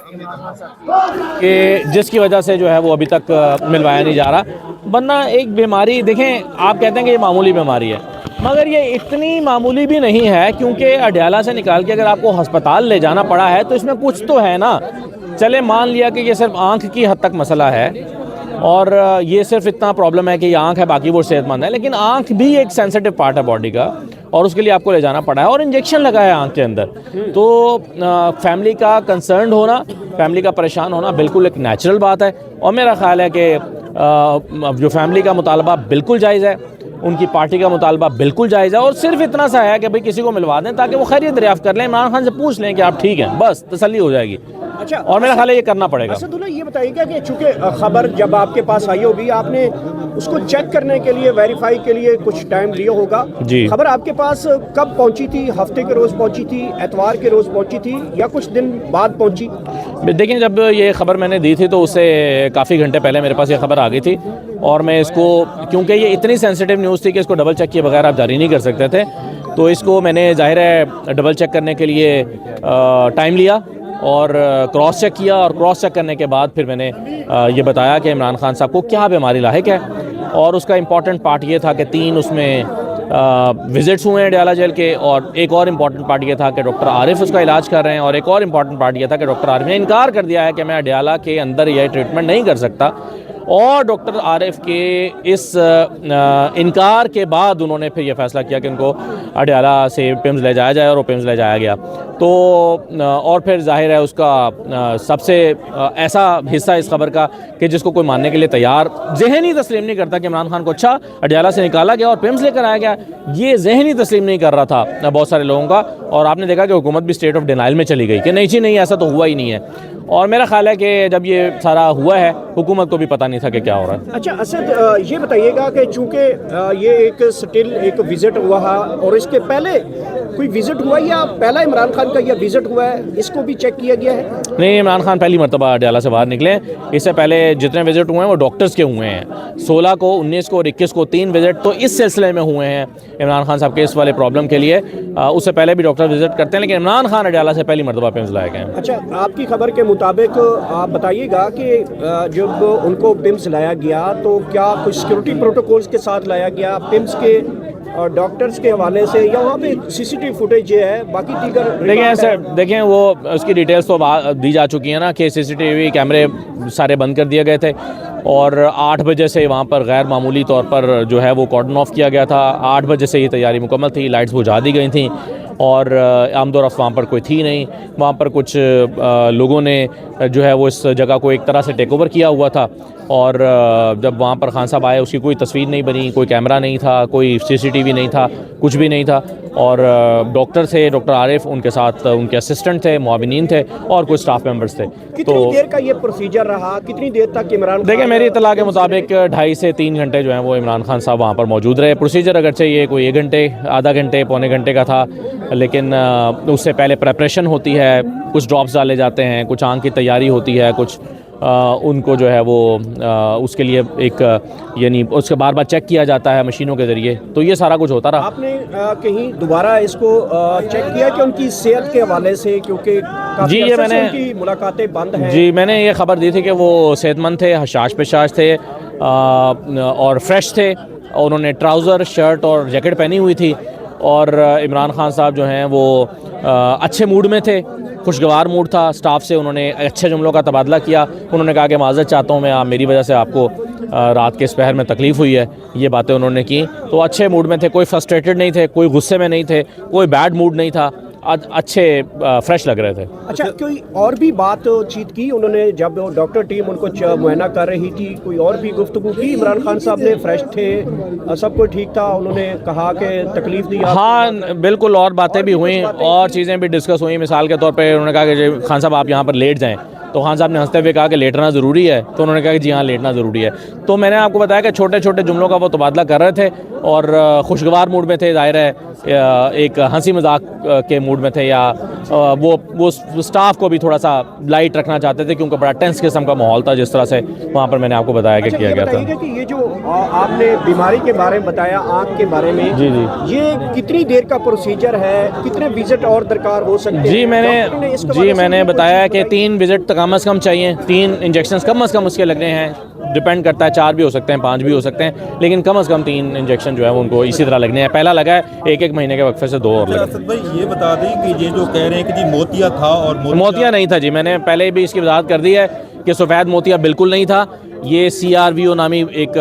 कि जिसकी वजह से जो है वो अभी तक मिलवाया नहीं जा रहा। वरना एक बीमारी देखें, आप कहते हैं कि ये मामूली बीमारी है, मगर ये इतनी मामूली भी नहीं है, क्योंकि अडयाला से निकाल के अगर आपको अस्पताल ले जाना पड़ा है तो इसमें कुछ तो है ना। चले मान लिया कि ये सिर्फ आँख की हद तक मसला है और ये सिर्फ इतना प्रॉब्लम है कि ये आँख है, बाकी वो सेहतमंद है, लेकिन आँख भी एक सेंसिटिव पार्ट है बॉडी का और उसके लिए आपको ले जाना पड़ा है और इंजेक्शन लगा है आँख के अंदर। तो फैमिली का कंसर्न होना, फैमिली का परेशान होना बिल्कुल एक नेचुरल बात है और मेरा ख्याल है कि जो फैमिली का मुतालबा बिल्कुल जायज़ है, उनकी पार्टी का मुतालबा बिल्कुल जायज़ है और सिर्फ इतना सा है कि भाई किसी को मिलवा दें ताकि वो खैरियत दरियाफ़्त कर लें, इमरान खान से पूछ लें कि आप ठीक हैं, बस तसल्ली हो जाएगी। अच्छा, और मेरा ख्याल है ये करना पड़ेगा। असदुल्ला, ये बताइएगा कि चूंकि खबर जब आपके पास आई होगी, आपने उसको चेक करने के लिए, वेरीफाई के लिए कुछ टाइम लिया होगा जी। खबर आपके पास कब पहुंची थी? हफ्ते के रोज़ पहुंची थी, एतवार के रोज़ पहुंची थी या कुछ दिन बाद पहुंची? देखिए, जब ये खबर मैंने दी थी तो उससे काफ़ी घंटे पहले मेरे पास ये खबर आ गई थी और मैं इसको, क्योंकि ये इतनी सेंसिटिव न्यूज़ थी कि इसको डबल चेक किए बगैर आप जारी नहीं कर सकते थे, तो इसको मैंने ज़ाहिर है डबल चेक करने के लिए टाइम लिया और क्रॉस चेक किया और क्रॉस चेक करने के बाद फिर मैंने ये बताया कि इमरान खान साहब को क्या बीमारी लाहिक है। और उसका इम्पॉर्टेंट पार्ट ये था कि 3 उसमें विज़िट्स हुए हैं अडयाला जेल के और एक और इम्पॉर्टेंट पार्ट ये था कि डॉक्टर आरिफ उसका इलाज कर रहे हैं और एक और इम्पॉर्टेंट पार्ट ये था कि डॉक्टर आरिफ ने इनकार कर दिया है कि मैं अडयाला के अंदर यह ट्रीटमेंट नहीं कर सकता। और डॉक्टर आरिफ के इस इनकार के बाद उन्होंने फिर ये फैसला किया कि उनको अडयाला से पिम्स ले जाया जाए और वो पिम्स ले जाया गया। तो और फिर जाहिर है उसका सबसे ऐसा हिस्सा इस खबर का कि जिसको कोई मानने के लिए तैयार ज़हनी तस्लीम नहीं करता कि इमरान खान को अच्छा अडयाला से निकाला गया और पिम्स लेकर आया गया, ये ज़हनी तस्लीम नहीं कर रहा था बहुत सारे लोगों का। और आपने देखा कि हुकूमत भी स्टेट ऑफ डिनाइल में चली गई कि नहीं जी नहीं, ऐसा तो हुआ ही नहीं है। और मेरा ख्याल है कि जब ये सारा हुआ है हुकूमत को भी पता नहीं था कि क्या हो रहा है। अच्छा असद, ये बताइएगा कि चूंकि ये एक स्टिल एक विजिट हुआ है और इसके पहले कोई विजिट हुआ या पहला इमरान खान का यह विजिट हुआ है, इसको भी चेक किया गया है? नहीं, इमरान खान पहली मरतबा अडयाला से बाहर निकले। इससे पहले जितने विजिट हुए हैं वो डॉक्टर्स के हुए हैं, 16 को, 19 को और 21 को 3 विजिट तो इस सिलसिले में हुए हैं इमरान खान साहब के इस वाले प्रॉब्लम के लिए। उससे पहले भी डॉक्टर विजिट करते हैं, लेकिन इमरान खान अडयाला से पहली मरतबा पिम्स लाए गए हैं। अच्छा, आपकी खबर के मुताबिक आप बताइएगा कि जब उनको पिम्स लाया गया तो क्या कुछ सिक्योरिटी प्रोटोकॉल्स के साथ लाया गया? पिम्स के और डॉक्टर्स के हवाले से या वहाँ पे सीसीटीवी फुटेज ये है, बाकी दीगर? देखिए सर, देखें वो उसकी डिटेल्स तो दी जा चुकी है ना कि सीसीटीवी कैमरे सारे बंद कर दिए गए थे और 8 बजे से वहाँ पर गैर मामूली तौर पर जो है वो कॉर्डन ऑफ किया गया था। 8 बजे से ये तैयारी मुकम्मल थी, लाइट्स बुझा दी गई थी और आमदोरफ्त वहाँ पर कोई थी नहीं। वहाँ पर कुछ लोगों ने जो है वो इस जगह को एक तरह से टेक ओवर किया हुआ था और जब वहाँ पर खान साहब आए उसकी कोई तस्वीर नहीं बनी, कोई कैमरा नहीं था, कोई सीसीटीवी नहीं था, कुछ भी नहीं था। और डॉक्टर थे, डॉक्टर आरिफ, उनके साथ उनके असिस्टेंट थे, मुआविनीन थे और कुछ स्टाफ मेंबर्स थे। कितनी देर का ये प्रोसीजर रहा? कितनी देर तक इमरान? देखिए, मेरी इत्तला के मुताबिक 2.5 से 3 घंटे जो हैं वो इमरान खान साहब वहाँ पर मौजूद रहे। प्रोसीजर अगरचे ये कोई 1 घंटे, आधा घंटे, पौने घंटे का था, लेकिन उससे पहले प्रेपरेशन होती है, कुछ ड्रॉप्स डाले जाते हैं, कुछ आँख की तैयारी होती है, कुछ उनको जो है वो उसके लिए एक यानी उसके बार बार चेक किया जाता है मशीनों के ज़रिए, तो ये सारा कुछ होता रहा। आपने कहीं दोबारा इसको चेक किया कि उनकी सेहत के हवाले से, क्योंकि जी ये मैंने उनकी मुलाकातें बंद हैं? जी मैंने ये खबर दी थी कि वो सेहतमंद थे, हशाश पेशाश थे और फ्रेश थे। उन्होंने ट्राउज़र, शर्ट और जैकेट पहनी हुई थी और इमरान खान साहब जो हैं वो अच्छे मूड में थे, खुशगवार मूड था। स्टाफ से उन्होंने अच्छे जुमलों का तबादला किया। उन्होंने कहा कि माज़रत चाहता हूँ मैं, आप मेरी वजह से आपको रात के इस पहर में तकलीफ़ हुई है, ये बातें उन्होंने की। तो अच्छे मूड में थे, कोई फ्रस्ट्रेटेड नहीं थे, कोई गुस्से में नहीं थे, कोई बैड मूड नहीं था, अच्छे फ्रेश लग रहे थे। अच्छा, कोई और भी बातचीत की उन्होंने जब डॉक्टर टीम उनको मुआयना कर रही थी? कोई और भी गुफ्तगू की? इमरान खान साहब ने फ्रेश थे, सब कुछ ठीक था, उन्होंने कहा कि तकलीफ दी? हाँ बिल्कुल, और बातें भी हुई और चीज़ें भी डिस्कस हुई। मिसाल के तौर पे उन्होंने कहा कि खान साहब आप यहाँ पर लेट जाएँ, तो खान साहब ने हंसते हुए कहा कि लेटना ज़रूरी है, तो उन्होंने कहा कि जी हाँ लेटना ज़रूरी है। तो मैंने आपको बताया कि छोटे छोटे जुमलों का वो तबादला कर रहे थे और खुशगवार मूड में थे, ज़ाहिर है एक हंसी मजाक के मूड में थे, या वो स्टाफ को भी थोड़ा सा लाइट रखना चाहते थे क्योंकि बड़ा टेंस किस्म का माहौल था जिस तरह से वहाँ पर मैंने आपको बताया कि किया गया था। कि ये जो आपने बीमारी के बारे में बताया, आँख के बारे में, जी जी, ये कितनी देर का प्रोसीजर है, कितने विजिट और दरकार हो सकते हैं? जी मैंने बताया कि 3 विजिट कम से कम चाहिए, 3 इंजेक्शन कम से कम उसके लगने हैं, डिपेंड करता है 4 भी हो सकते हैं, 5 भी हो सकते हैं, लेकिन कम से कम 3 इंजेक्शन जो है वो उनको इसी तरह लगने हैं। पहला लगा है 1-1 महीने के वक्फे से 2 और लगे। असद भाई ये बता दें कि ये जो कह रहे हैं कि जी मोतिया था, और मोतिया नहीं था जी, मैंने पहले भी इसकी वजाहत कर दी है कि सफ़ेद मोतिया बिल्कुल नहीं था। ये CRVO नामी एक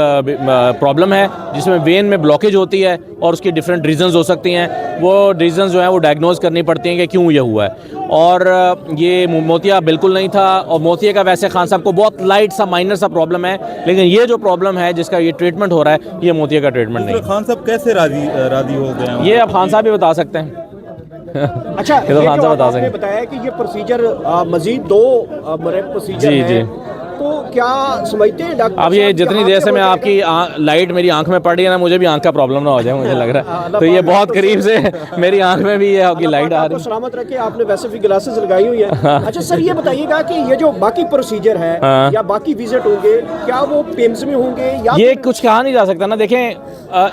प्रॉब्लम है जिसमें वेन में ब्लॉकेज होती है और उसकी डिफरेंट रीजंस हो सकती हैं, वो रीजंस जो हैं वो डायग्नोज करनी पड़ती हैं कि क्यों ये हुआ है, और ये मोतिया बिल्कुल नहीं था। और मोतिया का वैसे खान साहब को बहुत लाइट सा माइनर सा प्रॉब्लम है, लेकिन ये जो प्रॉब्लम है जिसका ये ट्रीटमेंट हो रहा है, ये मोतिया का ट्रीटमेंट नहीं। खान साहब कैसे राजी हो गए हैं? ये अब खान साहब भी बता सकते हैं। अच्छा, ये तो खान साहब बता आपने सकते। बताया कि ये प्रोसीजर मजीद 2 प्रोसीजर जी हैं, जी। तो क्या समझते हैं डॉक्टर अब ये साहब, जितनी यहाँ देर से मैं हो आपकी लाइट मेरी आंख में पड़ रही है ना, मुझे भी आंख का प्रॉब्लम ना हो जाए, मुझे लग रहा है। तो ये बहुत करीब से मेरी आंख में भी ये आपकी लाइट आ रही है। सलामत रखे, आपने वैसे भी ग्लासेस लगाई हुई है। अच्छा सर, ये बताइएगा कि ये जो बाकी प्रोसीजर है या बाकी विजिट होंगे, क्या वो पिम्स में होंगे या ये कुछ कहा नहीं जा सकता ना। देखें,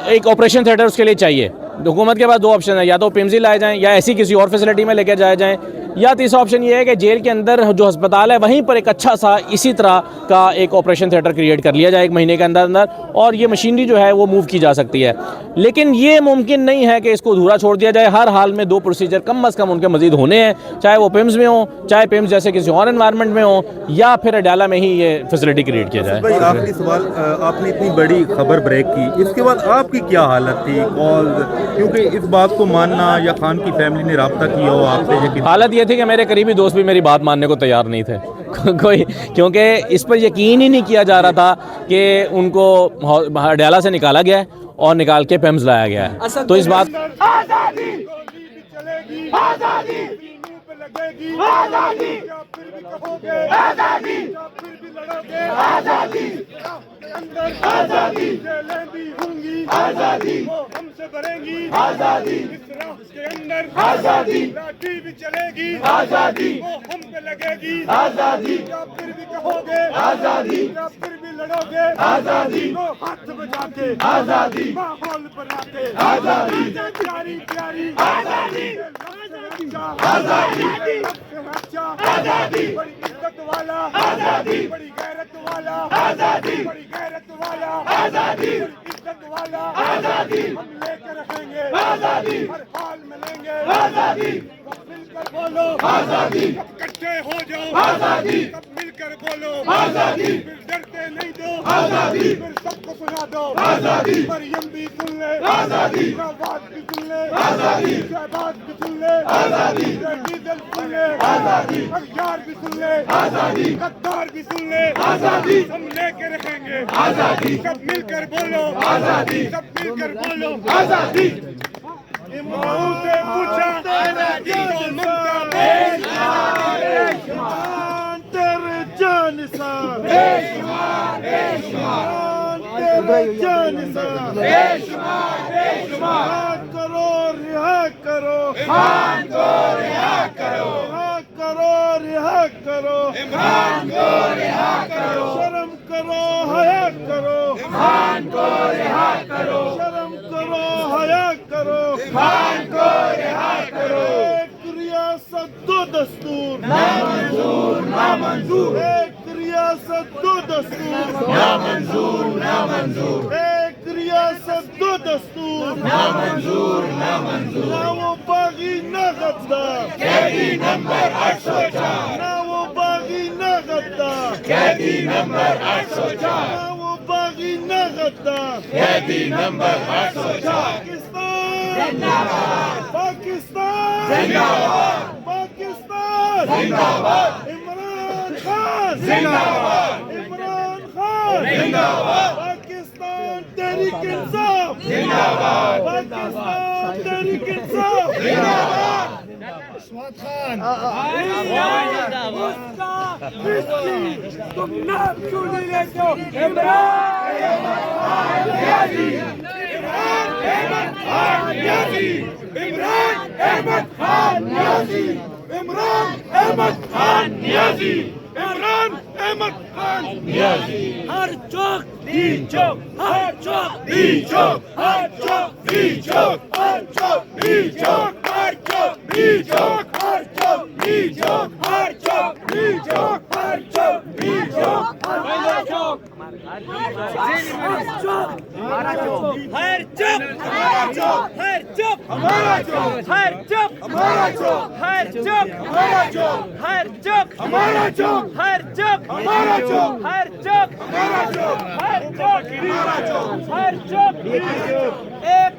एक ऑपरेशन थिएटर उसके लिए चाहिए। हुकूमत के पास 2 ऑप्शन है, या तो पिम्स ही लाए जाएं या ऐसी किसी और फैसिलिटी में लेकर जाए जाएं, या तीसरा ऑप्शन ये है कि जेल के अंदर जो अस्पताल है वहीं पर एक अच्छा सा इसी तरह का एक ऑपरेशन थिएटर क्रिएट कर लिया जाए 1 महीने के अंदर अंदर, और ये मशीनरी जो है वो मूव की जा सकती है। लेकिन ये मुमकिन नहीं है कि इसको अधूरा छोड़ दिया जाए। हर हाल में 2 प्रोसीजर कम से कम उनके मजीद होने हैं, चाहे वो पिम्स में हो, चाहे पिम्स जैसे किसी और एनवायरनमेंट में हो, या फिर अडाला में ही ये फैसिलिटी क्रिएट किया जाए। भाई आखिरी सवाल, आपने इतनी बड़ी खबर ब्रेक की, इसके बाद आपकी क्या हालत थी? कॉल, क्योंकि इस बात को मानना या खान की फैमिली ने रब्ता किया हो आपसे? हालत ये थी कि मेरे करीबी दोस्त भी मेरी बात मानने को तैयार नहीं थे कोई, क्योंकि इस पर यकीन ही नहीं किया जा रहा था कि उनको अडाला से निकाला गया है और निकाल के पिम्स लाया गया है। तो इस बात आजादी चलेगी, आजादी लगेगी, आजादी फिर भी कहोगे, आजादी फिर भी लड़ोगे, आजादी अंदर आजादी जेलें भी होंगी, आजादी वो हमसे भरेंगी, आजादी इस राह के अंदर आजादी लाठी भी चलेगी, आजादी वो हम पे लगेगी, आजादी फिर भी कहोगे, आजादी फिर भी लड़ोगे, आजादी वो हाथ बजा के, आजादी माहौल बना के, आजादी प्यारी प्यारी आजादी, आजादी आजादी बड़ी इज्जत वाला, आजादी बड़ी गैरत वाला, आजादी बड़ी गैरत वाला, आजादी बड़ी इज्जत वाला, आजादी हम लेकर रहेंगे, आजादी हर हाल में लेंगे, आजादी सब मिलकर बोलो, आजादी सब इकट्ठे हो जाओ, आजादी सब मिलकर बोलो, आजादी फिर डरते नहीं दो, आजादी फिर सबको सुना दो, आजादी मरियम भी सुन ले, आजादी आवाज भी सुन ले, आजादी शहबाज भी सुन ले, आजादी डीजल सुन ले, आजादी अखियार भी सुन ले, आजादी गद्दार भी सुन ले, आजादी हम लेके रखेंगे, आजादी सब मिलकर बोलो, आजादी सब मिलकर बोलो, आजादी इमाम से पूछा तो ममता बेशुमार तेरे जान सा बेशुमार तेरे जान सा बेशुमार करो रिहा करो खान को रिहा करो, रिहा करो इमरान को, रिहा करो शर्म करो हया करो खान को, रिहा करो शर्म करो हया करो खान को, रिहा करो एक रियासत 2 दस्तूर नामंजूर, नामंजूर एक रियासत 2 दस्तूर नामंजूर, नामंजूर एक रियासत 2 दस्तूर नामंजूर, नामंजूर ना वो बागी ना गद्दार, कैदी नंबर 804 ना वो बागी ना गद्दार, कैदी नंबर 804 ना वो बागी ना गद्दार, कैदी नंबर 804 पाकिस्तान जिंदाबाद, पाकिस्तान जिंदाबाद, इमरान खान जिंदाबाद, इमरान खान जिंदाबाद, पाकिस्तान तहरीक इंसाफ जिंदाबाद, पाकिस्तान तहरीक इंसाफ जिंदाबाद, उस्मान खान तुम नाम क्यों नहीं लेते हो? इमरान अहमद खान नियाज़ी, इमरान अहमद खान नियाज़ी, इमरान अहमद खान नियाज़ी, इमरान अहमद खान नियाज़ी। हर चौक दी चौक, हर चौक दी चौक, हर चौक दी चौक, हर चौक दी चौक, हर चौक दी चौक, हर चौक दी चौक, हर चौक दी चौक, हर चौक दी चौक, हमारा चौक, हर चौक, हमारा चौक, हर चौक, हमारा चौक, हर चौक, हमारा चौक, हर चौक, हमारा चौक, हर चौक, हमारा चौक, हर चौक, हमारा चौक, हर चौक, हमारा चौक, हर चौक, हमारा चौक, हर चौक, हमारा चौक, हर चौक, एक